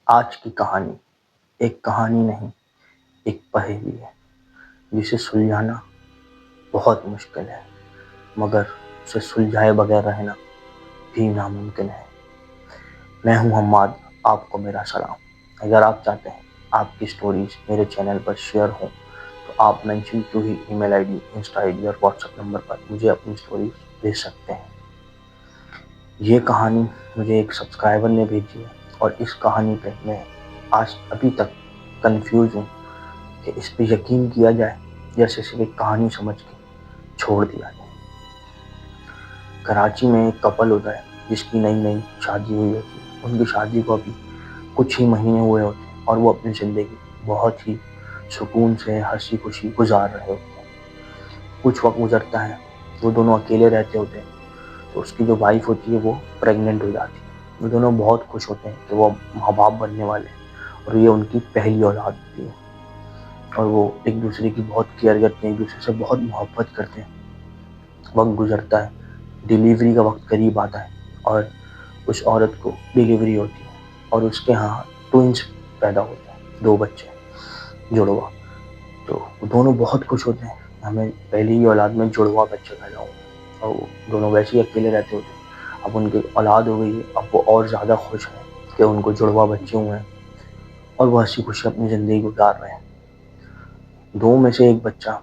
آج کی کہانی ایک کہانی نہیں، ایک پہیلی ہے جسے سلجھانا بہت مشکل ہے، مگر اسے سلجھائے بغیر رہنا بھی ناممکن ہے۔ میں ہوں حماد، آپ کو میرا سلام۔ اگر آپ چاہتے ہیں آپ کی سٹوریز میرے چینل پر شیئر ہوں تو آپ مینشن ٹو ہی email I D, insta I D اور واٹس ایپ نمبر پر مجھے اپنی سٹوریز بھیج سکتے ہیں۔ یہ کہانی مجھے ایک سبسکرائبر نے بھیجی ہے اور اس کہانی پہ میں ابھی تک کنفیوز ہوں کہ اس پہ یقین کیا جائے یا صرف ایک کہانی سمجھ کے چھوڑ دیا جائے۔ کراچی میں ایک کپل ہوتا ہے جس کی نئی نئی شادی ہوئی ہوتی ہے۔ ان کی شادی کو ابھی کچھ ہی مہینے ہوئے ہوتے ہیں اور وہ اپنی زندگی بہت ہی سکون سے ہنسی خوشی گزار رہے ہوتے ہیں۔ کچھ وقت گزرتا ہے، وہ دونوں اکیلے رہتے ہوتے ہیں، تو اس کی جو وائف ہوتی ہے وہ پریگننٹ ہو جاتی ہے۔ وہ دونوں بہت خوش ہوتے ہیں کہ وہ ماں باپ بننے والے ہیں اور یہ ان کی پہلی اولاد ہوتی ہے، اور وہ ایک دوسرے کی بہت کیئر کرتے ہیں، ایک دوسرے سے بہت محبت کرتے ہیں۔ وقت گزرتا ہے، ڈیلیوری کا وقت قریب آتا ہے اور اس عورت کو ڈیلیوری ہوتی ہے اور اس کے ہاں ٹوئنس پیدا ہوتے ہیں، 2 بچے جڑوا۔ تو وہ دونوں بہت خوش ہوتے ہیں، ہمیں پہلی ہی اولاد میں جڑوا بچے پیدا ہوں، اور وہ دونوں ویسے ہی اکیلے رہتے ہوتے ہیں۔ اب ان کی اولاد ہو گئی ہے، اب وہ اور زیادہ خوش ہیں کہ ان کو جڑوا بچے ہوئے ہیں اور وہ ہنسی خوشی اپنی زندگی گزار رہے ہیں۔ 2 میں سے ایک بچہ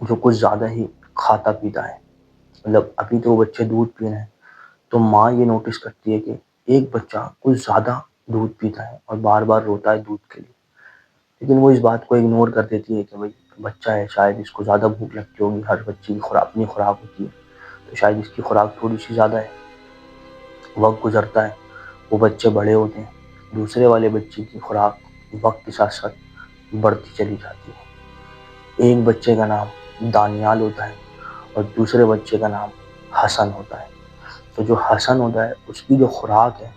جو کچھ زیادہ ہی کھاتا پیتا ہے، مطلب ابھی تو وہ بچے دودھ پی رہے ہیں، تو ماں یہ نوٹس کرتی ہے کہ ایک بچہ کچھ زیادہ دودھ پیتا ہے اور بار بار روتا ہے دودھ کے لیے، لیکن وہ اس بات کو اگنور کر دیتی ہے کہ بھائی بچہ ہے، شاید اس کو زیادہ بھوک لگتی ہوگی، ہر بچے کی اپنی خوراک ہوتی ہے، تو شاید اس کی خوراک تھوڑی سی زیادہ ہے۔ وقت گزرتا ہے، وہ بچے بڑے ہوتے ہیں، دوسرے والے بچے کی خوراک وقت کے ساتھ ساتھ بڑھتی چلی جاتی ہے۔ ایک بچے کا نام دانیال ہوتا ہے اور دوسرے بچے کا نام حسن ہوتا ہے۔ تو جو حسن ہوتا ہے اس کی جو خوراک ہے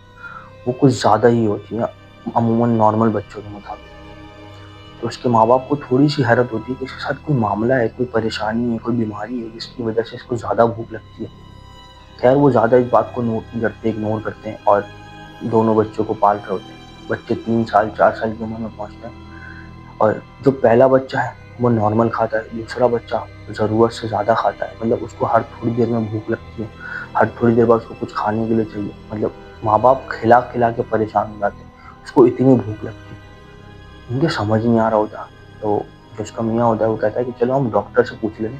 وہ کچھ زیادہ ہی ہوتی ہے عموماً نارمل بچوں کے مطابق۔ تو اس کے ماں باپ کو تھوڑی سی حیرت ہوتی ہے کہ اس کے ساتھ کوئی معاملہ ہے، کوئی پریشانی ہے، کوئی بیماری ہے جس کی وجہ سے اس کو زیادہ بھوک لگتی ہے۔ خیر وہ زیادہ اس بات کو نوٹ نہیں کرتے، اگنور کرتے ہیں اور دونوں بچوں کو پال رہے ہوتے ہیں۔ بچے 3 سال 4 سال کی عمر میں پہنچتے ہیں اور جو پہلا بچہ ہے وہ نارمل کھاتا ہے، دوسرا بچہ ضرورت سے زیادہ کھاتا ہے، مطلب اس کو ہر تھوڑی دیر میں بھوک لگتی ہے، ہر تھوڑی دیر بعد اس کو کچھ کھانے کے لیے چاہیے، مطلب ماں باپ کھلا کھلا کے پریشان ہو جاتے ہیں، اس کو اتنی بھوک لگتی ہے۔ ان کے سمجھ نہیں آ رہا ہوتا، تو جو اس کا میاں ہوتا ہے وہ کہتا ہے کہ چلو ہم ڈاکٹر سے پوچھ لیں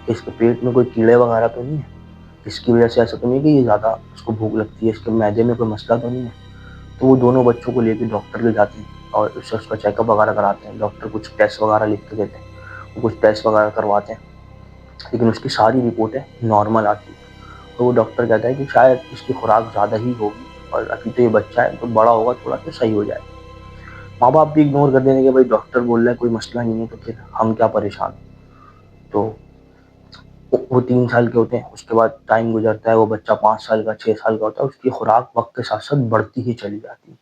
کہ اس کے پیٹ میں کوئی کیڑے وغیرہ تو نہیں ہے، اس کی وجہ سے ایسا تو نہیں کہ یہ زیادہ اس کو بھوک لگتی ہے، اس کے معدے میں کوئی مسئلہ تو نہیں ہے۔ تو وہ دونوں بچوں کو لے کے ڈاکٹر کے جاتے ہیں اور اس سے اس کا چیک اپ وغیرہ کراتے ہیں۔ ڈاکٹر کچھ ٹیسٹ وغیرہ لکھ کے دیتے ہیں، وہ کچھ ٹیسٹ وغیرہ کرواتے ہیں، لیکن اس کی ساری رپورٹیں نارمل آتی ہیں۔ تو وہ ڈاکٹر کہتا ہے کہ شاید اس کی خوراک زیادہ ہی ہوگی اور ابھی تو یہ بچہ ہے، تو بڑا ہوگا تھوڑا تو صحیح ہو جائے گا۔ ماں باپ بھی اگنور کر دینے کہ بھائی ڈاکٹر بول رہا ہے کوئی مسئلہ نہیں ہے، تو پھر ہم کیا پریشان ہیں۔ تو وہ 3 سال کے ہوتے ہیں، اس کے بعد ٹائم گزرتا ہے، وہ بچہ 5 سال کا 6 سال کا ہوتا ہے، اس کی خوراک وقت کے ساتھ ساتھ بڑھتی ہی چلی جاتی ہے۔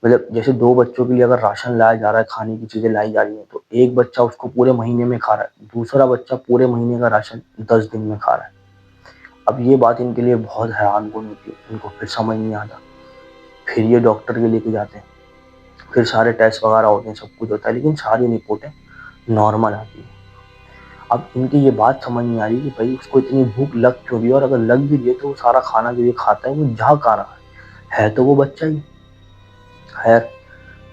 مطلب جیسے 2 بچوں کے لیے اگر راشن لایا جا رہا ہے، کھانے کی چیزیں لائی جا رہی ہیں، تو ایک بچہ اس کو پورے مہینے میں کھا رہا ہے، دوسرا بچہ پورے مہینے کا راشن 10 دن میں کھا رہا ہے۔ اب یہ بات ان کے لیے بہت حیران کن ہوتی ہے، ان کو پھر سمجھ نہیں آتا۔ پھر یہ ڈاکٹر کے لے کے جاتے ہیں، پھر سارے ٹیسٹ وغیرہ ہوتے ہیں، سب کچھ ہوتا ہے، لیکن ساری رپورٹیں نارمل آتی ہیں۔ اب ان کی یہ بات سمجھ نہیں آ رہی کہ بھائی اس کو اتنی بھوک لگ کیوں رہی ہے، اور اگر لگ بھی رہی ہے تو وہ سارا کھانا جو یہ کھاتا ہے وہ جا کہاں رہا ہے تو وہ بچہ ہی۔ خیر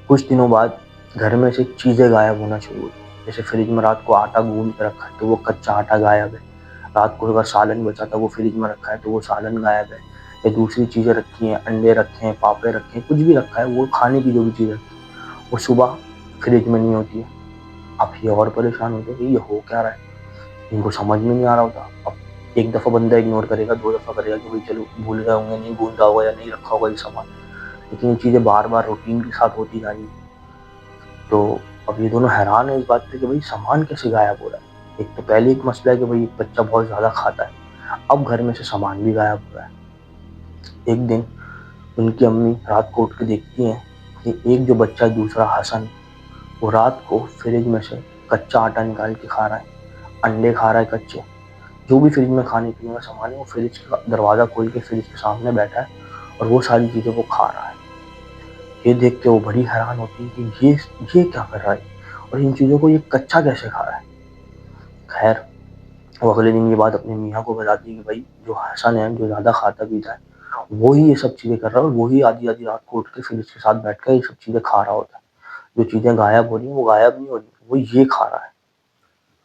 کچھ دنوں بعد گھر میں سے چیزیں غائب ہونا شروع ہوئی، جیسے فریج میں رات کو آٹا گوندھ کے رکھا ہے تو وہ کچا آٹا غائب ہے، رات کو اگر سالن بچا تھا وہ فریج میں رکھا ہے تو وہ سالن غائب ہے، یا دوسری چیزیں رکھی ہیں، انڈے رکھے ہیں، پاپڑ رکھے ہیں، کچھ بھی رکھا ہے، وہ کھانے کی جو بھی چیز رکھی ہے وہ صبح فریج میں نہیں ہوتی ہے۔ اب یہ اور پریشان ہوتے ہیں کہ یہ ہو کیا رہا ہے، ان کو سمجھ میں نہیں آ رہا ہوتا۔ اب ایک دفعہ بندہ اگنور کرے گا، 2 دفعہ کرے گا کہ بھائی چلو بھول گئے ہوں گے، نہیں گوندا ہوگا یا نہیں رکھا ہوگا یہ سامان، لیکن یہ چیزیں بار بار روٹین کے ساتھ ہوتی جا رہی ہیں۔ تو اب یہ دونوں حیران ہیں اس بات پہ کہ بھائی سامان کیسے غائب ہو رہا ہے۔ ایک تو پہلے ایک مسئلہ ہے کہ بھائی بچہ بہت زیادہ کھاتا ہے، اب گھر میں سے سامان بھی غائب ہو رہا ہے۔ ایک دن ان کی امی رات کو اٹھ کے دیکھتی ہیں کہ ایک جو بچہ دوسرا حسن، وہ رات کو فریج میں سے کچا آٹا نکال کے کھا رہا ہے، انڈے کھا رہا ہے کچے، جو بھی فریج میں کھانے پینے کا سامان ہے وہ فریج کا دروازہ کھول کے فریج کے سامنے بیٹھا ہے اور وہ ساری چیزیں وہ کھا رہا ہے۔ یہ دیکھ کے وہ بڑی حیران ہوتی ہے کہ یہ کیا کر رہا ہے اور ان چیزوں کو یہ کچا کیسے کھا رہا ہے. خیر وہ اگلے دن یہ بات اپنے میاں کو بتاتی ہے کہ بھائی جو حسن ہے جو زیادہ کھاتا پیتا ہے وہی یہ سب چیزیں کر رہا ہے اور وہی آدھی آدھی رات کو اٹھ کے پھر اس کے ساتھ بیٹھ کر یہ سب چیزیں کھا رہا ہوتا ہے. جو چیزیں غائب ہو رہی ہیں وہ غائب نہیں ہو رہی, وہ یہ کھا رہا ہے.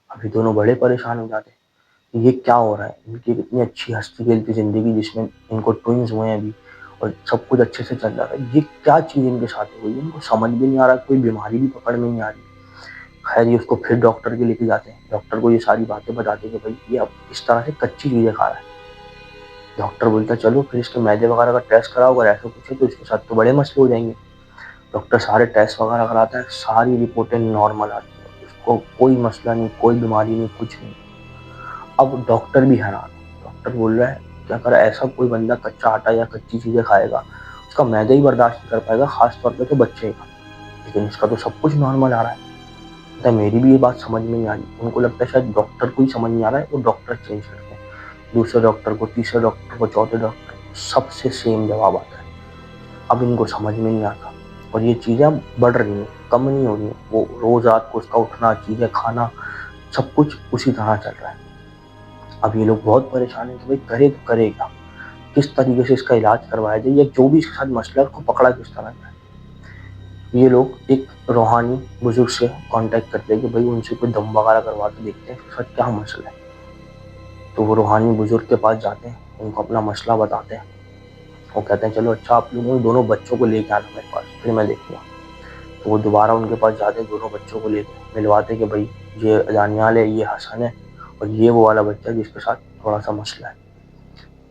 ابھی دونوں بڑے پریشان ہو جاتے ہیں یہ کیا ہو رہا ہے. ان کی اتنی اچھی ہنستی کھیلتی زندگی جس میں ان کو ٹوئنز ہوئے ہیں ابھی اور سب کچھ اچھے سے چل رہا ہے, یہ کیا چیز ان کے ساتھ ہوئی ہے. ان کو سمجھ بھی نہیں آ رہا, کوئی بیماری بھی پکڑ میں نہیں آ رہی. خیر یہ اس کو پھر ڈاکٹر کے لے کے جاتے ہیں. ڈاکٹر کو یہ ساری باتیں بتاتے ہیں کہ بھائی یہ اب اس طرح سے کچی چیزیں کھا رہا ہے. ڈاکٹر بولتا ہے چلو پھر اس کے معدے وغیرہ کا ٹیسٹ کراؤ, اگر ایسا کچھ ہے تو اس کے ساتھ تو بڑے مسئلے ہو جائیں گے. ڈاکٹر سارے ٹیسٹ وغیرہ کراتا ہے, ساری رپورٹیں نارمل آتی ہیں, اس کو کوئی مسئلہ نہیں, کوئی بیماری نہیں, کچھ نہیں. اب ڈاکٹر بھی حیران ہے. ڈاکٹر بول رہا ہے کہ اگر ایسا کوئی بندہ کچا آٹا یا کچی چیزیں کھائے گا اس کا معدہ ہی برداشت نہیں کر پائے گا, خاص طور پہ تو بچے کا, لیکن اس کا تو سب کچھ نارمل آ رہا ہے. میری بھی یہ بات سمجھ میں نہیں آ رہی. ان کو لگتا ہے شاید ڈاکٹر کو ہی سمجھ نہیں آ رہا ہے, وہ ڈاکٹر چینج کرتے ہیں, دوسرے ڈاکٹر کو, تیسرے ڈاکٹر کو, چوتھے ڈاکٹر کو, سب سے سیم جواب آتا ہے. اب ان کو سمجھ میں نہیں آتا اور یہ چیزیں بڑھ رہی ہیں, کم نہیں ہو رہی ہیں. وہ روز رات کو اس کا اٹھنا, چیزیں کھانا, سب کچھ اسی طرح چل رہا ہے. اب یہ لوگ بہت پریشان ہیں کہ بھائی کرے تو کرے کیا, کس طریقے سے اس کا علاج کروایا جائے, یا جو بھی اس کے ساتھ مسئلہ ہے اس کو پکڑا کس طرح جائے. یہ لوگ ایک روحانی بزرگ سے کانٹیکٹ کرتے ہیں کہ بھائی ان سے کوئی دم وغیرہ کروا کے دیکھتے ہیں اس کے ساتھ کیا مسئلہ ہے. تو وہ روحانی بزرگ کے پاس جاتے ہیں, ان کو اپنا مسئلہ بتاتے ہیں. وہ کہتے ہیں چلو اچھا آپ لوگوں دونوں بچوں کو لے کے آنا میرے پاس, پھر میں دیکھوں گا. تو وہ دوبارہ ان کے پاس جاتے ہیں, دونوں بچوں کو لے کے ملواتے کہ بھائی یہ دانیال ہے, یہ حسن ہے, اور یہ وہ والا بچہ ہے جس کے ساتھ تھوڑا سا مسئلہ ہے.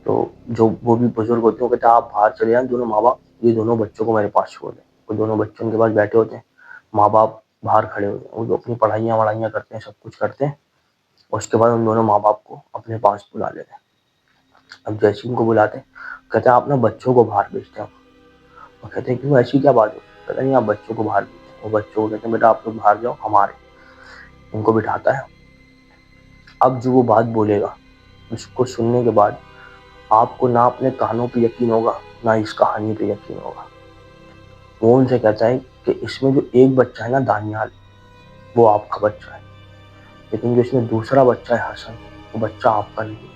تو جو وہ بھی بزرگ ہوتے ہیں وہ کہتے ہیں آپ باہر چلے جائیں دونوں ماں باپ, یہ دونوں بچوں کو میرے پاس چھوڑ دیں. وہ دونوں بچوں کے پاس بیٹھے ہوتے ہیں, ماں باپ باہر کھڑے ہوتے ہیں, وہ اپنی پڑھائیاں کرتے ہیں, سب کچھ کرتے ہیں. اور اس کے بعد ان دونوں ماں باپ کو اپنے پاس بلا لیتے ہیں. اب جیسے ان کو بلاتے ہیں کہتے ہیں آپ نا بچوں کو باہر بھیجتے ہیں. وہ کہتے ہیں کیوں, ایسی کیا بات ہو. کہتے ہیں نہیں آپ بچوں کو باہر بھیجتے ہیں. وہ بچوں کو کہتے ہیں بیٹا آپ لوگ باہر جاؤ ہمارے. ان کو بٹھاتا ہے. اب جو وہ بات بولے گا اس کو سننے کے بعد آپ کو نہ اپنے کانوں پہ یقین ہوگا نہ اس کہانی پہ یقین ہوگا. وہ ان سے کہتا ہے کہ اس میں جو ایک بچہ ہے نا دانیال, وہ آپ کا بچہ ہے, لیکن جو اس میں دوسرا بچہ ہے حسن, وہ بچہ آپ کا نہیں.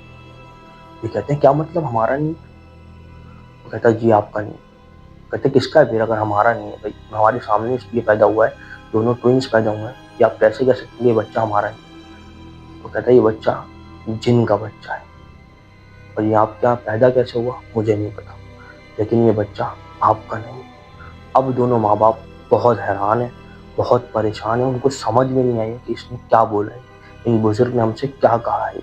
یہ کہتے ہیں کیا مطلب ہمارا نہیں. وہ کہتا ہے جی آپ کا نہیں. کہتے کس کا ہے پھر اگر ہمارا نہیں ہے. بھائی ہمارے سامنے اس لیے پیدا ہوا ہے, دونوں ٹوئنس پیدا ہوئے ہیں, کہ آپ کیسے کہہ سکتے ہیں یہ بچہ ہمارا نہیں. وہ کہتا ہے یہ بچہ جن کا بچہ ہے, اور یہ آپ کے یہاں پیدا کیسے ہوا مجھے نہیں پتا, لیکن یہ بچہ آپ کا نہیں. اب دونوں ماں باپ بہت حیران ہیں, بہت پریشان ہیں, ان کو سمجھ میں نہیں آئی کہ اس نے کیا بولا ہے, ان بزرگ نے ہم سے کیا کہا ہے.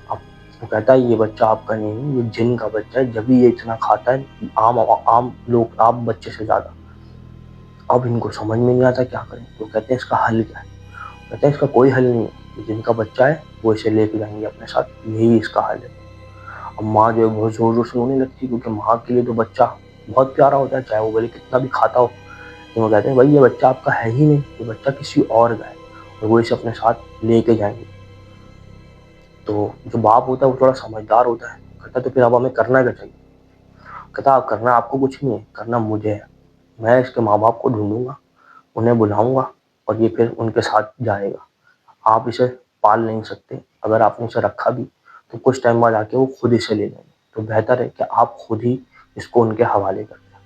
اب وہ کہتا ہے یہ بچہ آپ کا نہیں, یہ جن کا بچہ ہے, جب یہ اتنا کھاتا ہے عام لوگ, عام بچے سے زیادہ. اب ان کو سمجھ میں نہیں آتا کیا کریں. تو کہتے ہیں اس کا حل کیا ہے. کہتے ہیں اس کا کوئی حل نہیں ہے, جن کا بچہ ہے وہ اسے لے کے جائیں گے اپنے ساتھ, یہی اس کا حل ہے. اب ماں جو ہے بہت زور زور سے رونے لگتی ہے, کیونکہ ماں کے لیے تو بچہ بہت پیارا ہوتا ہے, چاہے وہ بھلے کتنا بھی کھاتا ہو. تو وہ کہتے ہیں بھائی یہ بچہ آپ کا ہے ہی نہیں, یہ بچہ کسی اور کا ہے, اور وہ اسے اپنے ساتھ لے کے جائیں گے. تو جو باپ ہوتا ہے وہ تھوڑا سمجھدار ہوتا ہے, کہتا ہے تو پھر اب ہمیں کرنا کیا چاہیے. کہتا آپ کرنا آپ کو کچھ نہیں ہے, کرنا مجھے ہے. میں اس کے ماں باپ کو ڈھونڈوں گا, انہیں بلاؤں گا, اور یہ پھر ان کے ساتھ جائے گا. آپ اسے پال نہیں سکتے, اگر آپ نے اسے رکھا بھی تو کچھ ٹائم بعد آ کے وہ خود اسے لے جائیں گے. تو بہتر ہے کہ آپ خود ہی اس کو ان کے حوالے کر دیں.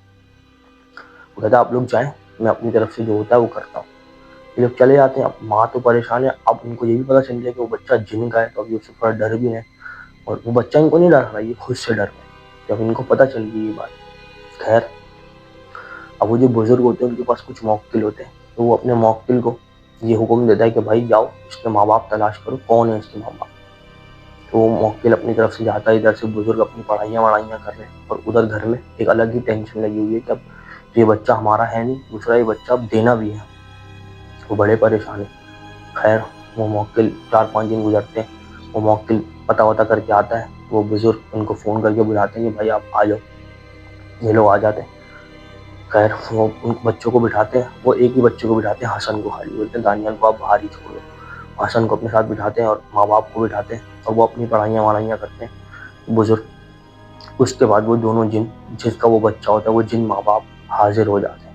وہ کہتا آپ لوگ جائیں, میں اپنی طرف سے جو ہوتا ہے وہ کرتا ہوں. یہ لوگ چلے جاتے ہیں. اب ماں تو پریشان ہے, اب ان کو یہ بھی پتا چل گیا کہ وہ بچہ جن کا ہے, تو اب یہ اس سے تھوڑا ڈر بھی ہے. اور وہ بچہ ان کو نہیں ڈر رہا, یہ خود سے ڈر رہا ہے جب ان کو پتا چل گئی یہ بات. خیر اب وہ جو بزرگ ہوتے ہیں ان کے پاس کچھ موکل ہوتے ہیں, تو وہ اپنے موکل کو یہ حکم دیتا ہے کہ بھائی جاؤ اس کے ماں باپ تلاش کرو, کون ہے اس کے ماں باپ. تو وہ موکل اپنی طرف سے جاتا ہے, ادھر سے بزرگ اپنی پڑھائیاں کر رہے ہیں, اور ادھر گھر میں ایک الگ ہی ٹینشن لگی ہوئی ہے کہ اب یہ بچہ ہمارا ہے نہیں, دوسرا یہ بچہ اب دینا بھی ہے. وہ بڑے پریشان ہیں. خیر وہ موکل 4-5 دن گزرتے ہیں, وہ موکل پتا وتا کر کے آتا ہے. وہ بزرگ ان کو فون کر کے بلاتے ہیں کہ بھائی آپ آ جاؤ. یہ لوگ آ جاتے ہیں. خیر وہ ان بچوں کو بٹھاتے ہیں, وہ ایک ہی بچے کو بٹھاتے ہیں, حسن کو خالی, بولتے ہیں دانیال کو آپ باہر ہی چھوڑو. حسن کو اپنے ساتھ بٹھاتے ہیں اور ماں باپ کو بٹھاتے ہیں, اور وہ اپنی پڑھائیاں کرتے ہیں بزرگ. اس کے بعد وہ دونوں جن جس کا وہ بچہ ہوتا ہے, وہ جن ماں باپ حاضر ہو جاتے ہیں.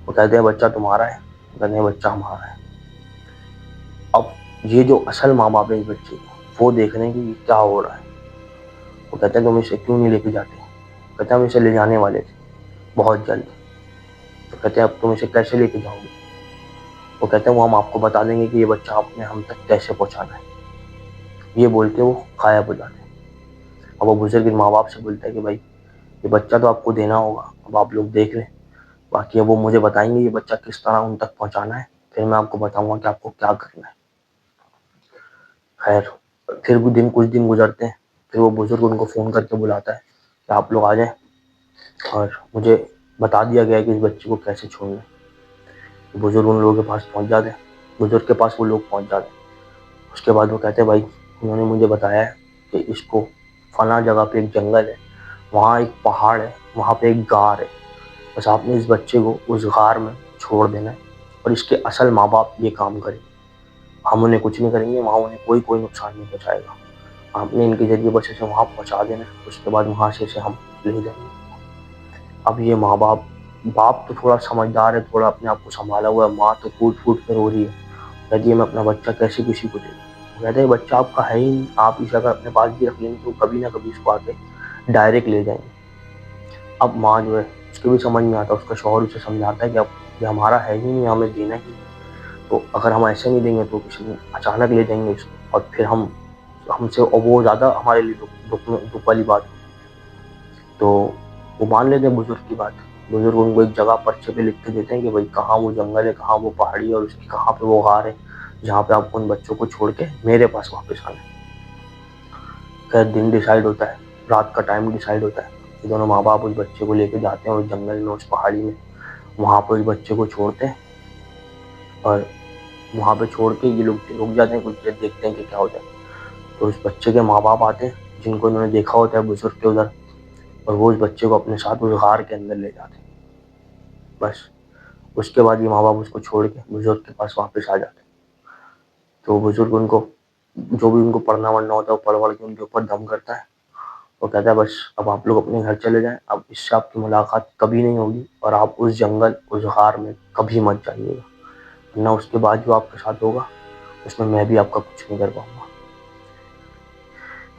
وہ کہتے ہیں بچہ تمہارا ہے, وہ کہتے ہیں بچہ ہمارا ہے. اب یہ جو اصل ماں باپ ہے اس بچے کے, وہ دیکھ رہے ہیں کہ یہ کیا ہو رہا ہے. وہ کہتے ہیں تم اسے کیوں نہیں لے کے جاتے. کہتے ہیں ہم اسے لے جانے والے تھے بہت جلد. تو کہتے ہیں اب تم اسے کیسے لے کے جاؤ گے. وہ کہتے ہیں وہ ہم آپ کو بتا دیں گے کہ یہ بچہ آپ نے ہم تک کیسے پہنچانا ہے. یہ بول کے وہ غائب ہو جاتے ہیں. اب وہ بزرگ ماں باپ سے بولتا ہے کہ بھائی یہ بچہ تو آپ کو دینا ہوگا, اب آپ لوگ دیکھ لیں, باقی اب وہ مجھے بتائیں گے یہ بچہ کس طرح ان تک پہنچانا ہے, پھر میں آپ کو بتاؤں گا کہ آپ کو کیا کرنا ہے. خیر پھر بھی کچھ دن گزرتے ہیں. پھر وہ بزرگ ان کو فون کر کے بلاتا ہے کہ آپ لوگ آ جائیں, اور مجھے بتا دیا گیا ہے کہ اس بچے کو کیسے چھوڑنا ہے. بزرگ ان لوگوں کے پاس پہنچ جاتے ہیں, بزرگ کے پاس وہ لوگ پہنچ جاتے ہیں. اس کے بعد وہ کہتے ہیں بھائی انہوں نے مجھے بتایا ہے کہ اس کو فلاں جگہ پہ ایک جنگل ہے, وہاں ایک پہاڑ ہے, وہاں پہ ایک غار ہے, بس آپ نے اس بچے کو اس غار میں چھوڑ دینا ہے, اور اس کے اصل ماں باپ یہ کام کریں, ہم انہیں کچھ نہیں کریں گے, وہاں انہیں کوئی نقصان نہیں پہنچائے گا. آپ نے ان کے ذریعے بس اسے وہاں پہنچا دینا ہے, اس کے بعد وہاں سے اسے ہم لے جائیں گے. اب یہ ماں باپ تو تھوڑا سمجھدار ہے, تھوڑا اپنے آپ کو سنبھالا ہوا ہے, ماں تو پھوٹ کر رو رہی ہے, کہتی ہے میں اپنا بچہ کیسے کسی کو دے دوں. کہتے ہیں بچہ آپ کا ہے ہی نہیں, آپ اسے اگر اپنے پاس بھی رکھ لیں گے تو کبھی نہ کبھی اس کو آ کے ڈائریکٹ لے جائیں گے. اب ماں جو ہے اس کے بھی سمجھ میں آتا ہے, اس کا شوہر اسے سمجھاتا ہے کہ اب یہ ہمارا ہے ہی نہیں, ہمیں دینا ہی نہیں, تو اگر ہم ایسے نہیں دیں گے تو کسی دن اچانک لے جائیں گے اس کو, اور پھر ہم سے وہ زیادہ ہمارے لیے دکھ والی بات ہوگی. تو وہ مان لیتے ہیں بزرگ کی بات. بزرگ ان کو ایک جگہ پرچے پہ لکھ کے دیتے ہیں کہ بھائی کہاں وہ جنگل ہے, کہاں وہ پہاڑی ہے, اور اس کی کہاں پہ وہ غار ہے جہاں پہ آپ کو ان بچوں کو چھوڑ کے میرے پاس واپس آنا ہے. خیر دن ڈیسائیڈ ہوتا ہے, رات کا ٹائم ڈیسائیڈ ہوتا ہے. یہ دونوں ماں باپ اس بچے کو لے کے جاتے ہیں اس جنگل میں, اس پہاڑی میں, وہاں پہ اس بچے کو چھوڑتے ہیں, اور وہاں پہ چھوڑ کے یہ لوگ رک جاتے ہیں, کچھ دیر دیکھتے ہیں کہ کیا ہوتا ہے. تو اس بچے کے ماں باپ آتے ہیں جن کو انہوں نے دیکھا ہوتا ہے بزرگ کے ادھر, اور وہ اس بچے کو اپنے ساتھ اس غار کے اندر لے جاتے ہیں. بس اس کے بعد یہ ماں باپ اس کو چھوڑ کے بزرگ کے پاس واپس آ جاتے ہیں. تو بزرگ ان کو جو بھی ان کو پڑھنا وڑھنا ہوتا ہے وہ پڑھ کے ان کے اوپر دم کرتا ہے, وہ کہتا ہے بس اب آپ لوگ اپنے گھر چلے جائیں, اب اس سے آپ کی ملاقات کبھی نہیں ہوگی, اور آپ اس جنگل اس غار میں کبھی مت جائیے گا, ورنہ اس کے بعد جو آپ کے ساتھ ہوگا اس میں بھی آپ کا کچھ نہیں کر پاؤں گا.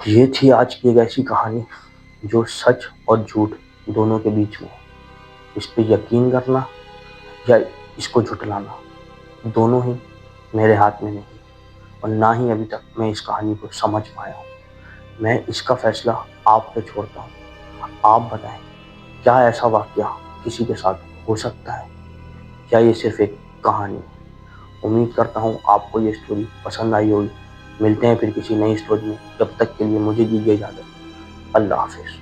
یہ تھی آج کی ایک ایسی کہانی جو سچ اور جھوٹ دونوں کے بیچ میں ہے. اس پہ یقین کرنا یا اس کو جھٹلانا دونوں ہی میرے ہاتھ میں نہیں, اور نہ ہی ابھی تک میں اس کہانی کو سمجھ پایا ہوں. میں اس کا فیصلہ آپ پہ چھوڑتا ہوں. آپ بتائیں کیا ایسا واقعہ کسی کے ساتھ ہو سکتا ہے, کیا یہ صرف ایک کہانی ہے. امید کرتا ہوں آپ کو یہ اسٹوری پسند آئی ہوگی. ملتے ہیں پھر کسی نئی اسٹوری میں, جب تک کے لیے مجھے دیجیے اجازت. اللہ حافظ.